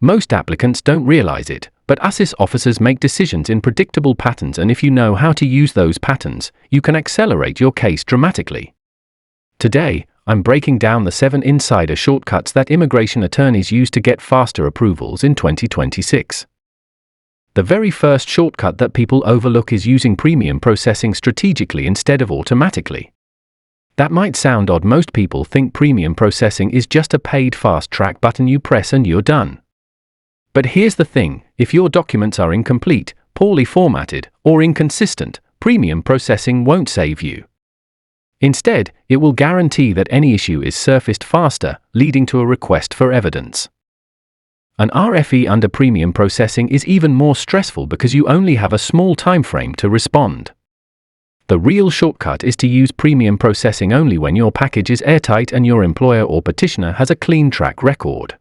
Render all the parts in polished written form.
Most applicants don't realize it, but USCIS officers make decisions in predictable patterns, and if you know how to use those patterns, you can accelerate your case dramatically. Today, I'm breaking down the 7 insider shortcuts that immigration attorneys use to get faster approvals in 2026. The very first shortcut that people overlook is using premium processing strategically instead of automatically. That might sound odd. Most people think premium processing is just a paid fast track button you press and you're done. But here's the thing: if your documents are incomplete, poorly formatted, or inconsistent, premium processing won't save you. Instead, it will guarantee that any issue is surfaced faster, leading to a request for evidence. An RFE under premium processing is even more stressful because you only have a small time frame to respond. The real shortcut is to use premium processing only when your package is airtight and your employer or petitioner has a clean track record.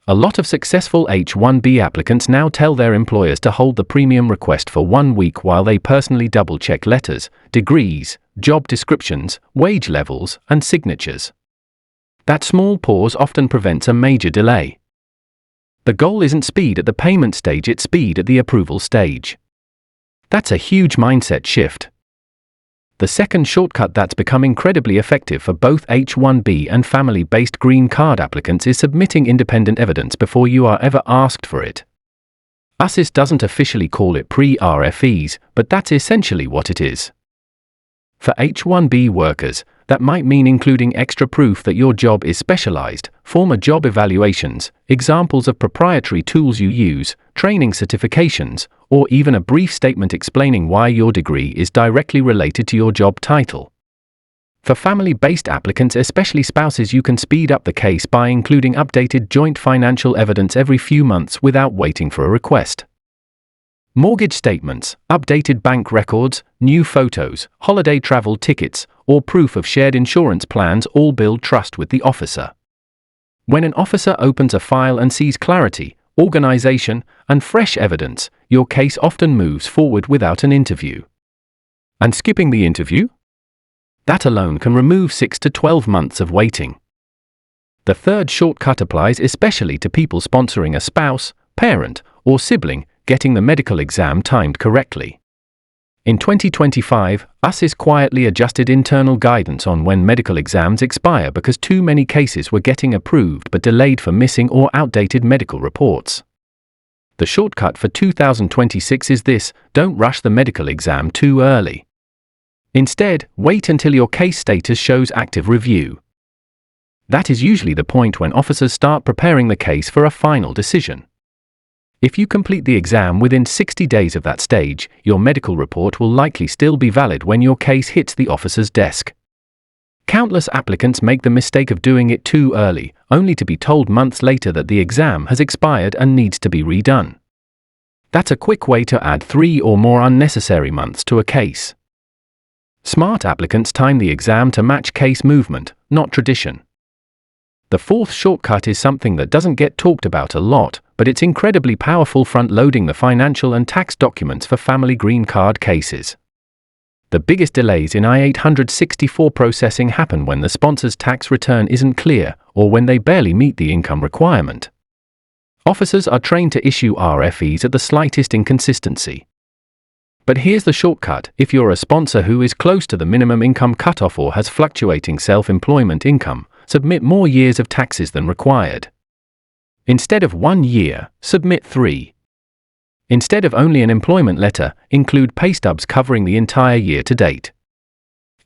A lot of successful H-1B applicants now tell their employers to hold the premium request for 1 week while they personally double-check letters, degrees, job descriptions, wage levels, and signatures. That small pause often prevents a major delay. The goal isn't speed at the payment stage, it's speed at the approval stage. That's a huge mindset shift. The second shortcut that's become incredibly effective for both H-1B and family-based green card applicants is submitting independent evidence before you are ever asked for it. USCIS doesn't officially call it pre-RFEs, but that's essentially what it is. For H-1B workers, that might mean including extra proof that your job is specialized, former job evaluations, examples of proprietary tools you use, training certifications, or even a brief statement explaining why your degree is directly related to your job title. For family-based applicants, especially spouses, you can speed up the case by including updated joint financial evidence every few months without waiting for a request. Mortgage statements, updated bank records, new photos, holiday travel tickets, or proof of shared insurance plans all build trust with the officer. When an officer opens a file and sees clarity, organization, and fresh evidence, your case often moves forward without an interview. And skipping the interview? That alone can remove 6 to 12 months of waiting. The third shortcut applies especially to people sponsoring a spouse, parent, or sibling, getting the medical exam timed correctly. In 2025, USCIS quietly adjusted internal guidance on when medical exams expire because too many cases were getting approved but delayed for missing or outdated medical reports. The shortcut for 2026 is this: don't rush the medical exam too early. Instead, wait until your case status shows active review. That is usually the point when officers start preparing the case for a final decision. If you complete the exam within 60 days of that stage, your medical report will likely still be valid when your case hits the officer's desk. Countless applicants make the mistake of doing it too early, only to be told months later that the exam has expired and needs to be redone. That's a quick way to add 3 or more unnecessary months to a case. Smart applicants time the exam to match case movement, not tradition. The fourth shortcut is something that doesn't get talked about a lot, but it's incredibly powerful: front-loading the financial and tax documents for family green card cases. The biggest delays in I-864 processing happen when the sponsor's tax return isn't clear, or when they barely meet the income requirement. Officers are trained to issue RFEs at the slightest inconsistency. But here's the shortcut: if you're a sponsor who is close to the minimum income cutoff or has fluctuating self-employment income, submit more years of taxes than required. Instead of 1 year, submit 3. Instead of only an employment letter, include pay stubs covering the entire year to date.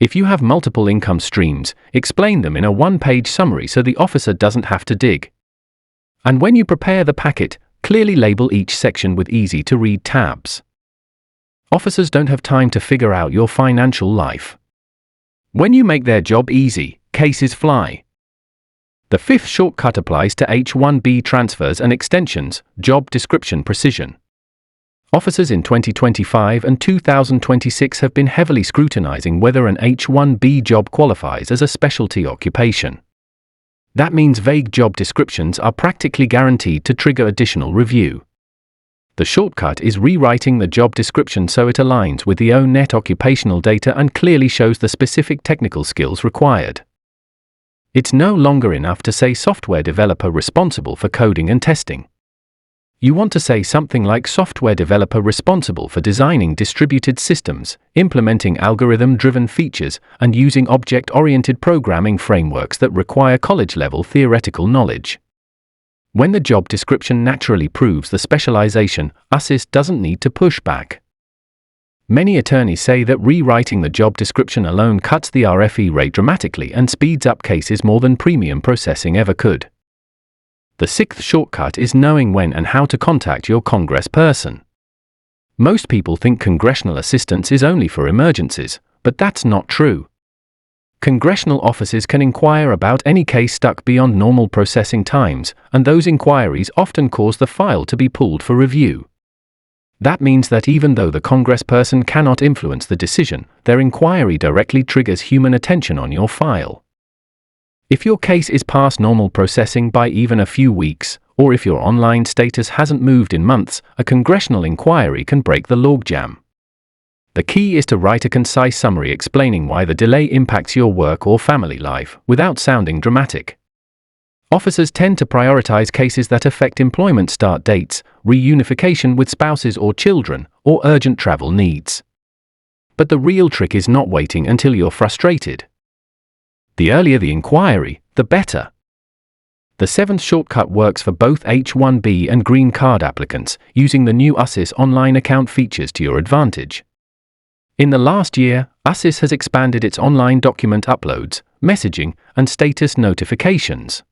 If you have multiple income streams, explain them in a 1-page summary so the officer doesn't have to dig. And when you prepare the packet, clearly label each section with easy-to-read tabs. Officers don't have time to figure out your financial life. When you make their job easy, cases fly. The fifth shortcut applies to H-1B transfers and extensions: job description precision. Officers in 2025 and 2026 have been heavily scrutinizing whether an H-1B job qualifies as a specialty occupation. That means vague job descriptions are practically guaranteed to trigger additional review. The shortcut is rewriting the job description so it aligns with the ONET occupational data and clearly shows the specific technical skills required. It's no longer enough to say software developer responsible for coding and testing. You want to say something like software developer responsible for designing distributed systems, implementing algorithm-driven features, and using object-oriented programming frameworks that require college-level theoretical knowledge. When the job description naturally proves the specialization, USCIS doesn't need to push back. Many attorneys say that rewriting the job description alone cuts the RFE rate dramatically and speeds up cases more than premium processing ever could. The sixth shortcut is knowing when and how to contact your congressperson. Most people think congressional assistance is only for emergencies, but that's not true. Congressional offices can inquire about any case stuck beyond normal processing times, and those inquiries often cause the file to be pulled for review. That means that even though the congressperson cannot influence the decision, their inquiry directly triggers human attention on your file. If your case is past normal processing by even a few weeks, or if your online status hasn't moved in months, a congressional inquiry can break the logjam. The key is to write a concise summary explaining why the delay impacts your work or family life, without sounding dramatic. Officers tend to prioritize cases that affect employment start dates, reunification with spouses or children, or urgent travel needs. But the real trick is not waiting until you're frustrated. The earlier the inquiry, the better. The seventh shortcut works for both H-1B and green card applicants, using the new USCIS online account features to your advantage. In the last year, USCIS has expanded its online document uploads, messaging, and status notifications.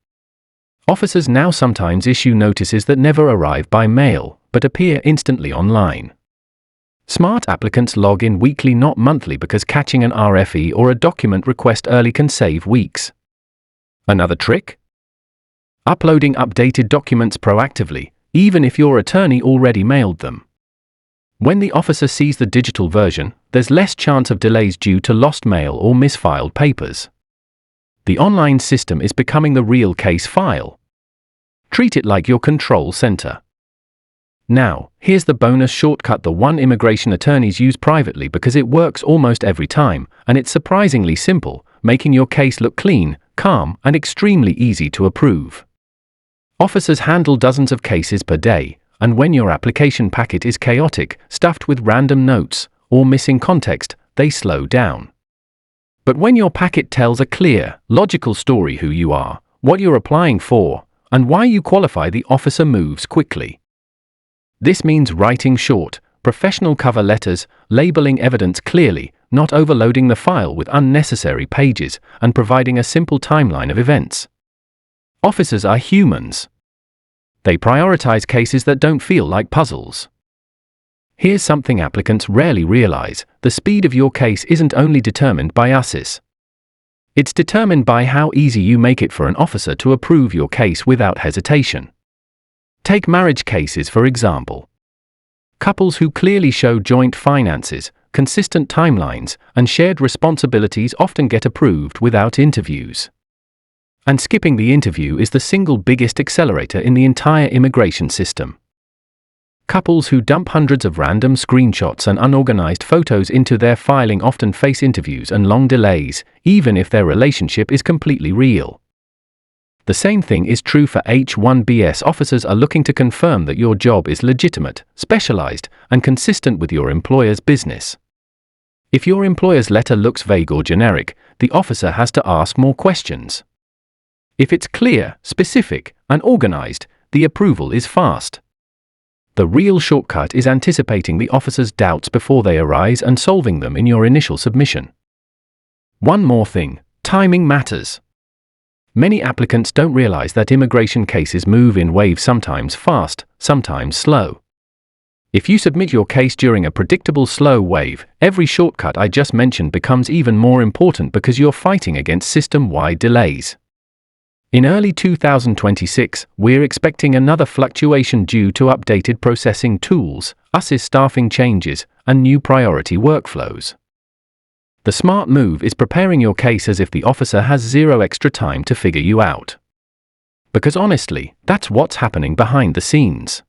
Officers now sometimes issue notices that never arrive by mail, but appear instantly online. Smart applicants log in weekly, not monthly, because catching an RFE or a document request early can save weeks. Another trick? Uploading updated documents proactively, even if your attorney already mailed them. When the officer sees the digital version, there's less chance of delays due to lost mail or misfiled papers. The online system is becoming the real case file. Treat it like your control center. Now, here's the bonus shortcut, the one immigration attorneys use privately because it works almost every time, and it's surprisingly simple, making your case look clean, calm, and extremely easy to approve. Officers handle dozens of cases per day, and when your application packet is chaotic, stuffed with random notes, or missing context, they slow down. But when your packet tells a clear, logical story, who you are, what you're applying for, and why you qualify, the officer moves quickly. This means writing short, professional cover letters, labeling evidence clearly, not overloading the file with unnecessary pages, and providing a simple timeline of events. Officers are humans. They prioritize cases that don't feel like puzzles. Here's something applicants rarely realize: the speed of your case isn't only determined by USCIS. It's determined by how easy you make it for an officer to approve your case without hesitation. Take marriage cases, for example. Couples who clearly show joint finances, consistent timelines, and shared responsibilities often get approved without interviews. And skipping the interview is the single biggest accelerator in the entire immigration system. Couples who dump hundreds of random screenshots and unorganized photos into their filing often face interviews and long delays, even if their relationship is completely real. The same thing is true for H-1Bs. Officers are looking to confirm that your job is legitimate, specialized, and consistent with your employer's business. If your employer's letter looks vague or generic, the officer has to ask more questions. If it's clear, specific, and organized, the approval is fast. The real shortcut is anticipating the officer's doubts before they arise and solving them in your initial submission. One more thing: timing matters. Many applicants don't realize that immigration cases move in waves, sometimes fast, sometimes slow. If you submit your case during a predictable slow wave, every shortcut I just mentioned becomes even more important because you're fighting against system-wide delays. In early 2026, we're expecting another fluctuation due to updated processing tools, USCIS staffing changes, and new priority workflows. The smart move is preparing your case as if the officer has zero extra time to figure you out. Because honestly, that's what's happening behind the scenes.